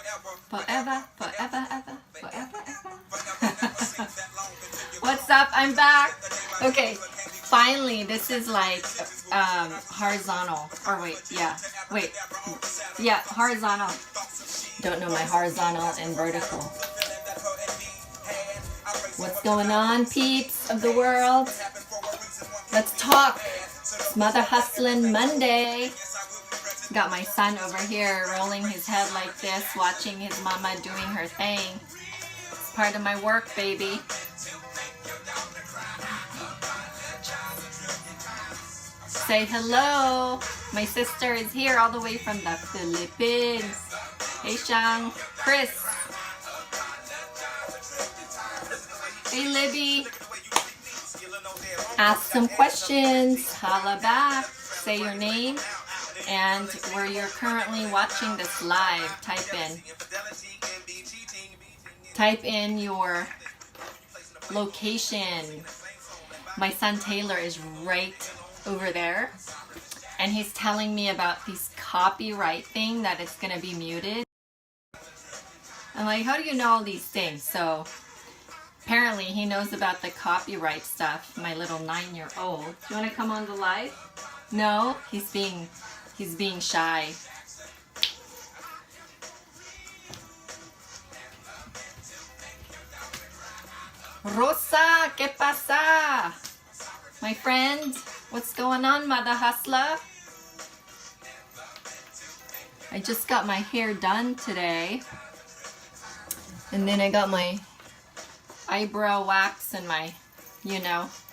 Forever, forever, ever, forever, ever. What's up? I'm back. Okay, finally, this is like horizontal. Or yeah, horizontal. Don't know my horizontal and vertical. What's going on, peeps of the world? Let's talk. It's Mother Hustling Monday. Got my son over here rolling his head like this, watching his mama doing her thing. It's part of my work, baby. Say hello. My sister is here all the way from the Philippines. Hey, Shang. Chris. Hey, Libby. Ask some questions. Holla back. Say your name and where you're currently watching this live. Type in your location. My son Taylor is right over there, and he's telling me about this copyright thing that it's going to be muted. I'm like, how do you know all these things? So apparently he knows about the copyright stuff, my little 9-year-old. Do you want to come on the live? No, he's being shy. Rosa, ¿qué pasa? My friend, what's going on, Mother Hustler? I just got my hair done today. And then I got my eyebrow wax and my,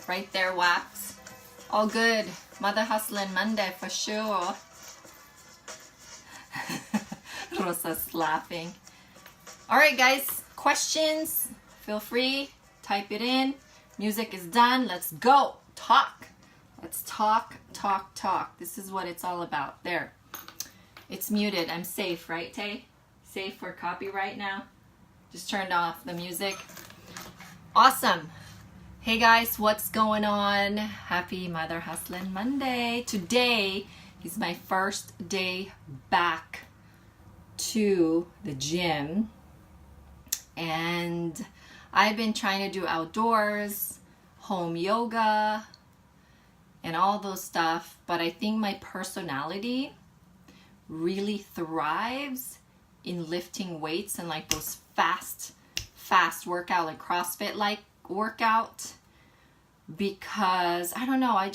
right there wax. All good. Mother Hustling Monday for sure. Rosa's laughing. All right, guys. Questions? Feel free. Type it in. Music is done. Let's go. Talk. Let's talk. This is what it's all about. There. It's muted. I'm safe, right, Tay? Safe for copyright now? Just turned off the music. Awesome. Hey guys, what's going on? Happy Mother Hustling Monday. Today is my first day back to the gym, and I've been trying to do outdoors, home yoga, and all those stuff, but I think my personality really thrives in lifting weights and like those fast workout, like CrossFit like workout, because I don't know, I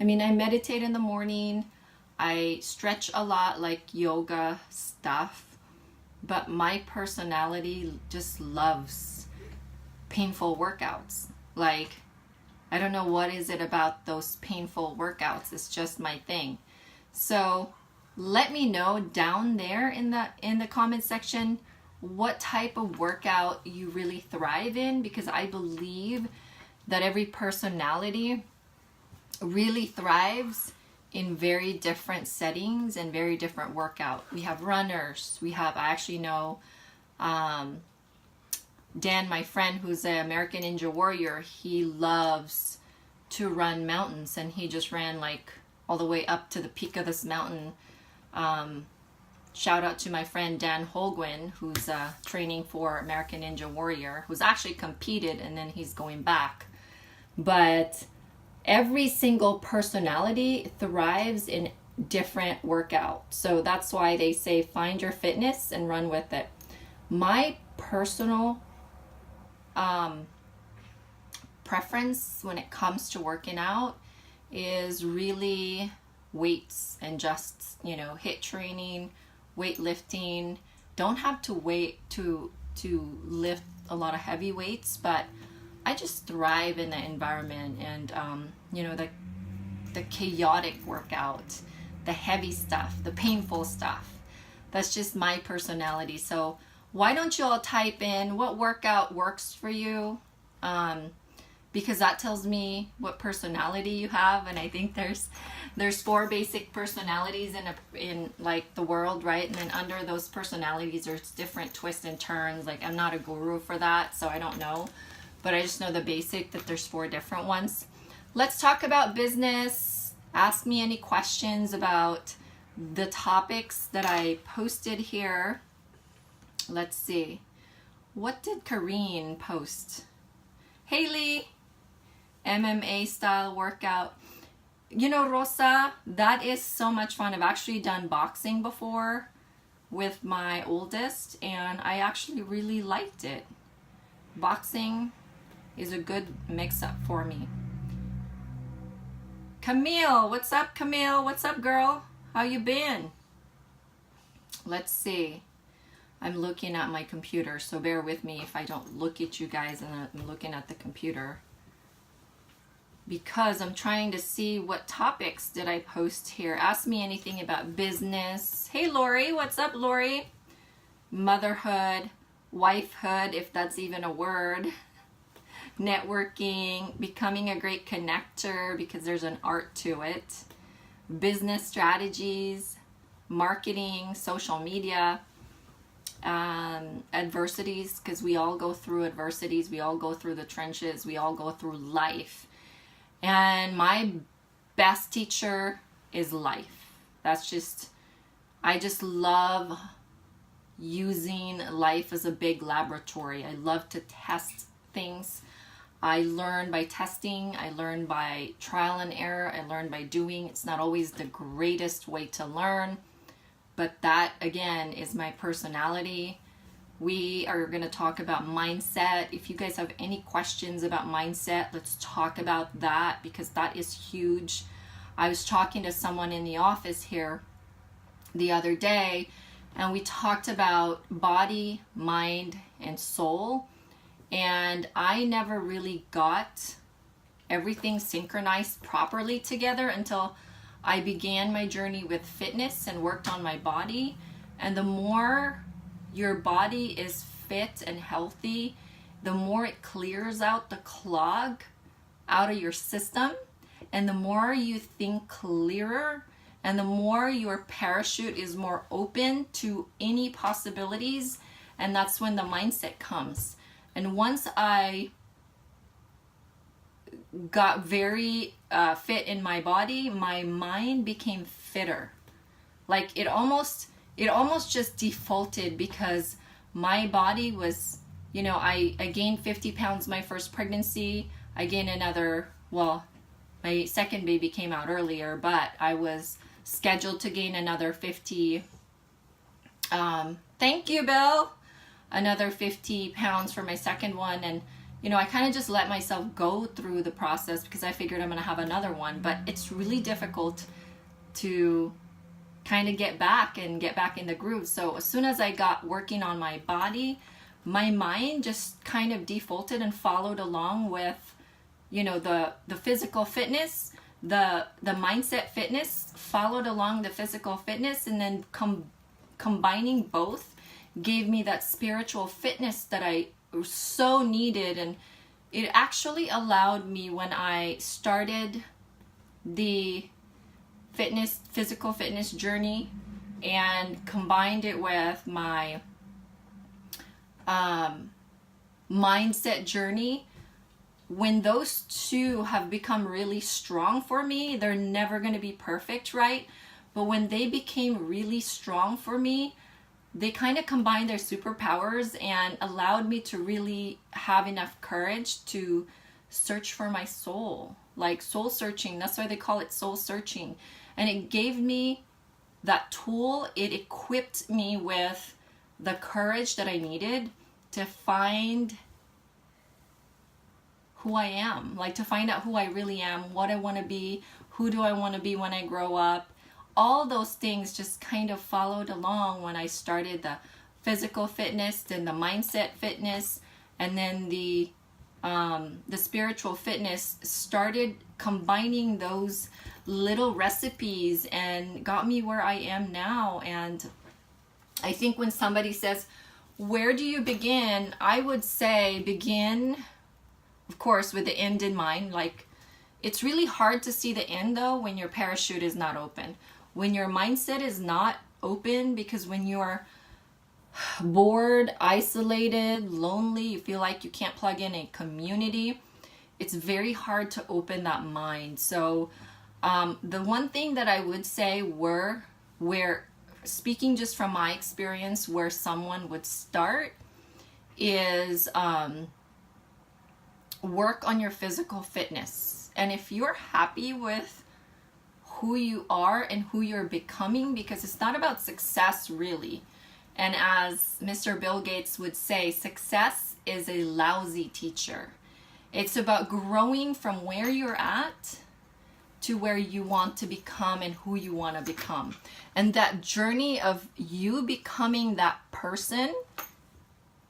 meditate in the morning, I stretch a lot, like yoga stuff, but my personality just loves painful workouts. Like, I don't know what is it about those painful workouts, it's just my thing. So let me know down there in the comment section what type of workout you really thrive in, because I believe that every personality really thrives in very different settings and very different workout. We have runners. I actually know Dan, my friend, who's an American Ninja Warrior. He loves to run mountains, and he just ran like all the way up to the peak of this mountain. Shout out to my friend Dan Holguin, who's training for American Ninja Warrior, who's actually competed and then he's going back. But every single personality thrives in different workout. So that's why they say find your fitness and run with it. My personal preference when it comes to working out is really weights and just, HIIT training, weightlifting. Don't have to wait to lift a lot of heavy weights, but I just thrive in the environment and the chaotic workout, the heavy stuff, the painful stuff. That's just my personality. So why don't you all type in what workout works for you? Because that tells me what personality you have, and I think there's 4 basic personalities in like the world, right? And then under those personalities there's different twists and turns. Like, I'm not a guru for that, so I don't know, but I just know the basic, that there's 4 different ones. Let's talk about business. Ask me any questions about the topics that I posted here. Let's see. What did Kareen post? Haley, MMA style workout. You know, Rosa, that is so much fun. I've actually done boxing before with my oldest, and I actually really liked it. Boxing is a good mix-up for me. Camille, what's up, Camille? What's up, girl? How you been? Let's see. I'm looking at my computer, so bear with me if I don't look at you guys and I'm looking at the computer, because I'm trying to see what topics did I post here. Ask me anything about business. Hey, Lori, what's up, Lori? Motherhood, wifehood, if that's even a word. Networking, becoming a great connector, because there's an art to it. Business strategies, marketing, social media, adversities, because we all go through adversities. We all go through the trenches. We all go through life. And my best teacher is life. That's just, I just love using life as a big laboratory. I love to test things. I learn by testing. I learn by trial and error. I learn by doing. It's not always the greatest way to learn, but that, again, is my personality. We are going to talk about mindset. If you guys have any questions about mindset, let's talk about that, because that is huge. I was talking to someone in the office here the other day, and we talked about body, mind, and soul. And I never really got everything synchronized properly together until I began my journey with fitness and worked on my body. And the more your body is fit and healthy, the more it clears out the clog out of your system, and the more you think clearer, and the more your parachute is more open to any possibilities, and that's when the mindset comes. And once I got very fit in my body, my mind became fitter. Like it almost just defaulted, because my body was, you know, I gained 50 pounds my first pregnancy. I gained another, well, my second baby came out earlier, but I was scheduled to gain another 50. Thank you, Bill. Another 50 pounds for my second one. And, you know, I kind of just let myself go through the process because I figured I'm going to have another one. But it's really difficult to kind of get back in the groove. So as soon as I got working on my body, my mind just kind of defaulted and followed along with, you know, the physical fitness, the mindset fitness followed along the physical fitness, and then combining both gave me that spiritual fitness that I so needed. And it actually allowed me, when I started the physical fitness journey and combined it with my mindset journey, when those two have become really strong for me, they're never going to be perfect, right? But when they became really strong for me, they kind of combined their superpowers and allowed me to really have enough courage to search for my soul, like soul searching. That's why they call it soul searching. And it gave me that tool. It equipped me with the courage that I needed to find who I am, like to find out who I really am, what I want to be, who do I want to be when I grow up. All those things just kind of followed along when I started the physical fitness, then the mindset fitness, and then the spiritual fitness. Started combining those little recipes and got me where I am now. And I think when somebody says, where do you begin? I would say begin, of course, with the end in mind. Like, it's really hard to see the end though when your parachute is not open. When your mindset is not open, because when you're bored, isolated, lonely, you feel like you can't plug in a community, it's very hard to open that mind. So the one thing that I would say where speaking just from my experience, where someone would start is work on your physical fitness. And if you're happy with who you are and who you're becoming, because it's not about success really. And as Mr. Bill Gates would say, success is a lousy teacher. It's about growing from where you're at to where you want to become and who you want to become. And that journey of you becoming that person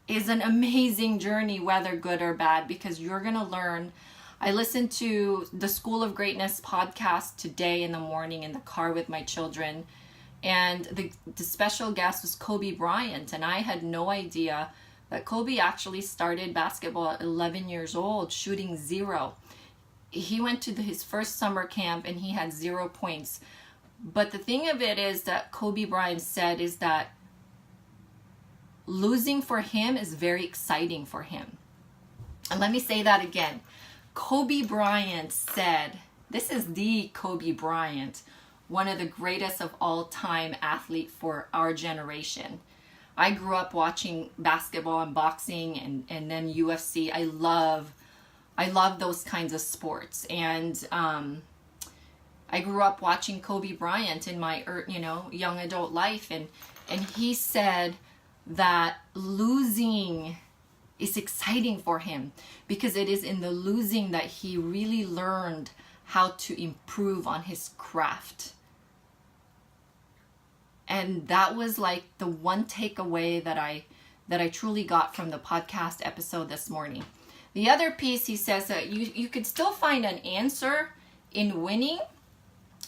is an amazing journey, whether good or bad, because you're going to learn. I listened to the School of Greatness podcast today in the morning in the car with my children, and the special guest was Kobe Bryant, and I had no idea that Kobe actually started basketball at 11 years old, shooting 0. He went to his first summer camp and he had 0 points. But the thing of it is that Kobe Bryant said is that losing for him is very exciting for him. And let me say that again. Kobe Bryant said, this is the Kobe Bryant, one of the greatest of all time athlete for our generation. I grew up watching basketball and boxing and then UFC. I love those kinds of sports. And I grew up watching Kobe Bryant in my young adult life, and he said that losing is exciting for him because it is in the losing that he really learned how to improve on his craft. And that was like the one takeaway that I truly got from the podcast episode this morning. The other piece, he says that you could still find an answer in winning,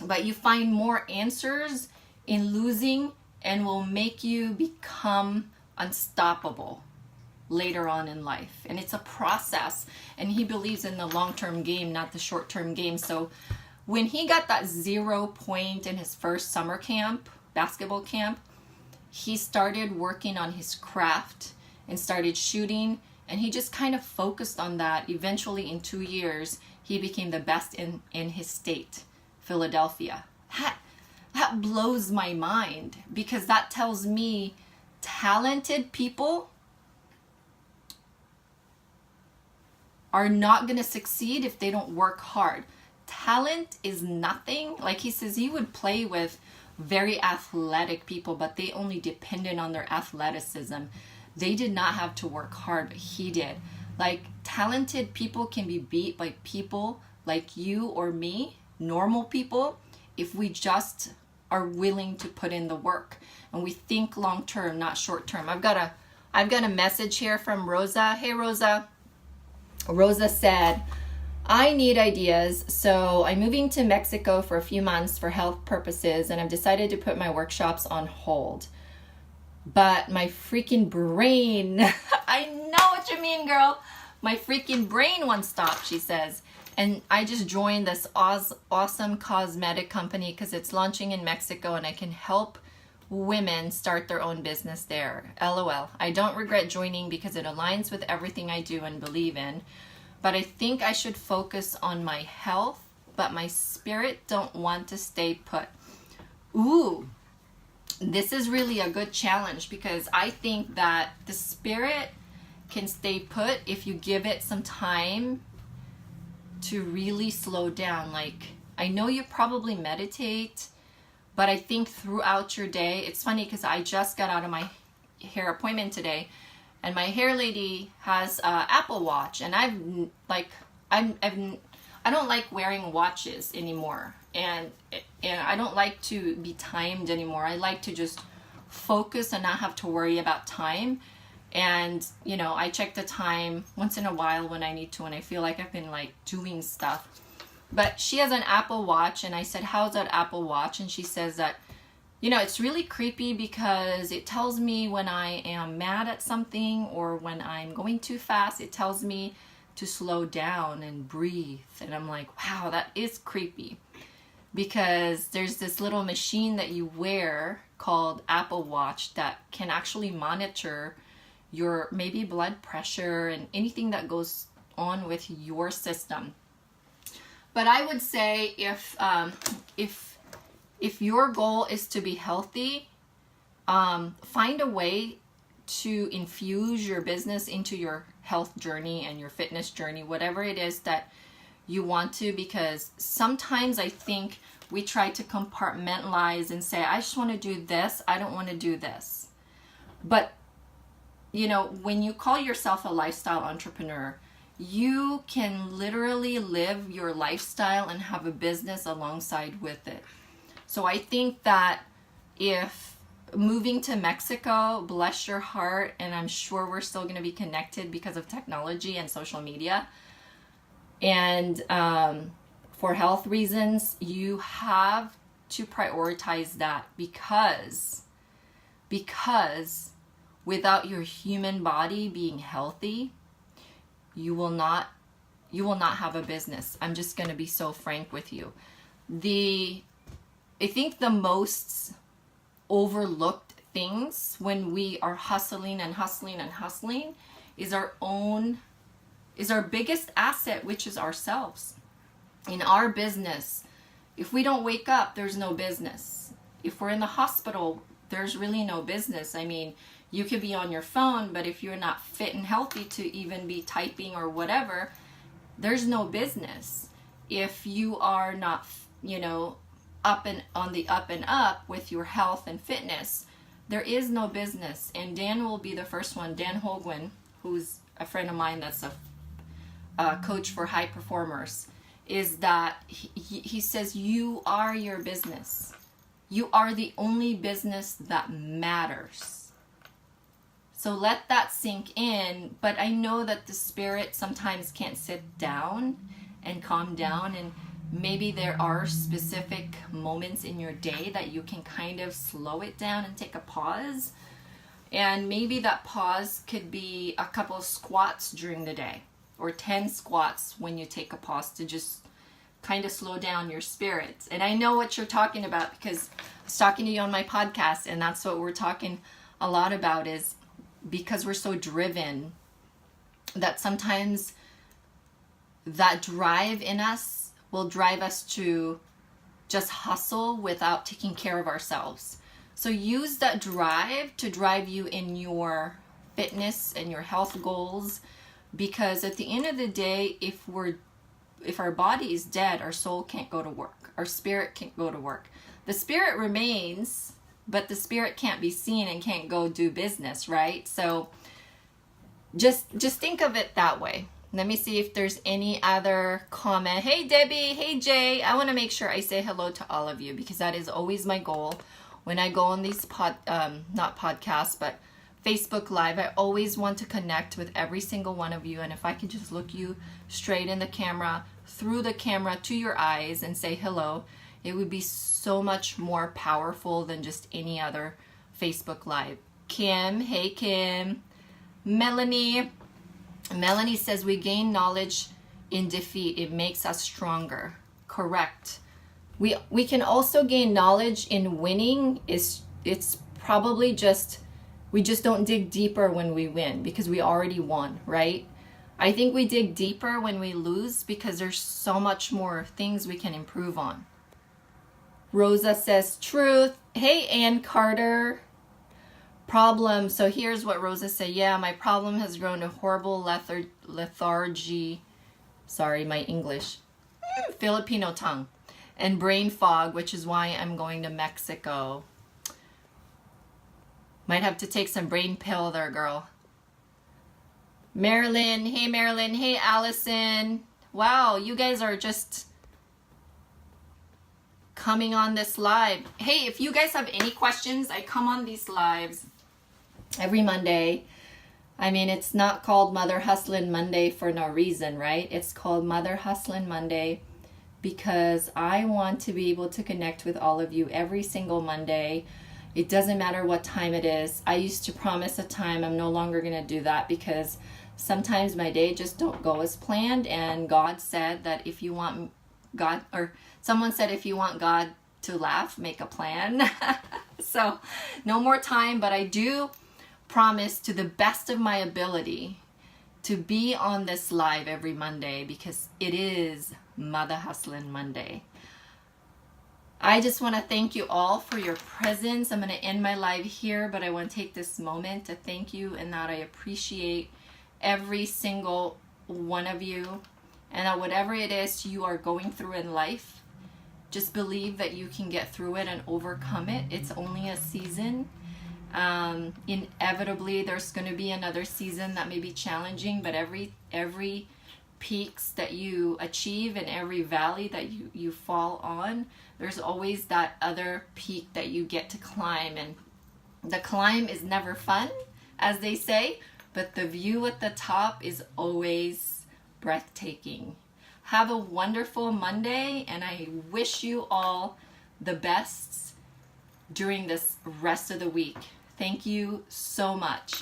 but you find more answers in losing, and will make you become unstoppable later on in life. And it's a process, and he believes in the long-term game, not the short-term game. So when he got that 0 point in his first summer camp, basketball camp, he started working on his craft and started shooting, and he just kind of focused on that. Eventually in 2 years, he became the best in his state, Philadelphia. That blows my mind, because that tells me talented people are not going to succeed if they don't work hard. Talent is nothing. Like he says, he would play with very athletic people, but they only depended on their athleticism. They did not have to work hard, but he did. Like, talented people can be beat by people like you or me, normal people, if we just are willing to put in the work and we think long term, not short term. I've got a message here from Rosa. Hey Rosa. Rosa said, I need ideas, so I'm moving to Mexico for a few months for health purposes, and I've decided to put my workshops on hold. But my freaking brain, I know what you mean, girl. My freaking brain won't stop, she says. And I just joined this awesome cosmetic company because it's launching in Mexico, and I can help women start their own business there. LOL. I don't regret joining because it aligns with everything I do and believe in. But I think I should focus on my health, but my spirit don't want to stay put. Ooh, this is really a good challenge, because I think that the spirit can stay put if you give it some time to really slow down. Like, I know you probably meditate, but I think throughout your day, it's funny because I just got out of my hair appointment today, and my hair lady has an Apple Watch, and I don't like wearing watches anymore, and I don't like to be timed anymore. I like to just focus and not have to worry about time. And I check the time once in a while when I need to, when I feel like I've been like doing stuff. But she has an Apple Watch, and I said, how's that Apple Watch? And she says that it's really creepy because it tells me when I am mad at something or when I'm going too fast. It tells me to slow down and breathe. And I'm like, wow, that is creepy, because there's this little machine that you wear called Apple Watch that can actually monitor your maybe blood pressure and anything that goes on with your system. But I would say if your goal is to be healthy, find a way to infuse your business into your health journey and your fitness journey, whatever it is that you want to, because sometimes I think we try to compartmentalize and say, I just want to do this, I don't want to do this. But, you know, when you call yourself a lifestyle entrepreneur, you can literally live your lifestyle and have a business alongside with it. So I think that if moving to Mexico, bless your heart, and I'm sure we're still going to be connected because of technology and social media, and for health reasons, you have to prioritize that, because without your human body being healthy, you will not have a business. I'm just going to be so frank with you. I think the most overlooked things when we are hustling is our biggest asset, which is ourselves. In our business, if we don't wake up, there's no business. If we're in the hospital, there's really no business. I mean, you could be on your phone, but if you're not fit and healthy to even be typing or whatever, there's no business. If you are not, you know, up and on the up and up with your health and fitness, there is no business. And Dan will be the first one, Dan Holguin, who's a friend of mine that's a coach for high performers, is that he says, you are your business. You are the only business that matters. So let that sink in. But I know that the spirit sometimes can't sit down and calm down, and maybe there are specific moments in your day that you can kind of slow it down and take a pause. And maybe that pause could be a couple of squats during the day, or 10 squats when you take a pause to just kind of slow down your spirit. And I know what you're talking about, because I was talking to you on my podcast, and that's what we're talking a lot about, is because we're so driven that sometimes that drive in us will drive us to just hustle without taking care of ourselves. So use that drive to drive you in your fitness and your health goals, because at the end of the day, if our body is dead, our soul can't go to work. Our spirit can't go to work. The spirit remains, but the spirit can't be seen and can't go do business, right? So just think of it that way. Let me see if there's any other comment. Hey, Debbie. Hey, Jay. I want to make sure I say hello to all of you, because that is always my goal. When I go on these not podcasts, but Facebook Live, I always want to connect with every single one of you. And if I can just look you straight in the camera, through the camera to your eyes, and say hello, it would be so much more powerful than just any other Facebook Live. Kim. Hey, Kim. Melanie says, we gain knowledge in defeat. It makes us stronger. Correct. We can also gain knowledge in winning. It's probably just, we just don't dig deeper when we win, because we already won, right? I think we dig deeper when we lose, because there's so much more things we can improve on. Rosa says, truth. Hey, Ann Carter. Problem. So here's what Rosa said. Yeah, my problem has grown to horrible lethargy. Sorry, my English. Filipino tongue. And brain fog, which is why I'm going to Mexico. Might have to take some brain pill there, girl. Marilyn. Hey, Marilyn. Hey, Allison. Wow, you guys are just coming on this live. Hey, if you guys have any questions, I come on these lives every Monday. I mean, it's not called Mother Hustling Monday for no reason, right? It's called Mother Hustling Monday because I want to be able to connect with all of you every single Monday. It doesn't matter what time it is. I used to promise a time. I'm no longer going to do that because sometimes my day just don't go as planned. And God said that if you want God, or someone said if you want God to laugh, make a plan. So no more time, but I do promise to the best of my ability to be on this live every Monday because it is Mother Hustling Monday. I just want to thank you all for your presence. I'm going to end my live here, but I want to take this moment to thank you and that I appreciate every single one of you, and that whatever it is you are going through in life, just believe that you can get through it and overcome it. It's only a season. Inevitably, there's going to be another season that may be challenging, but every peaks that you achieve and every valley that you fall on, there's always that other peak that you get to climb. And the climb is never fun, as they say, but the view at the top is always breathtaking. Have a wonderful Monday, and I wish you all the best during this rest of the week. Thank you so much.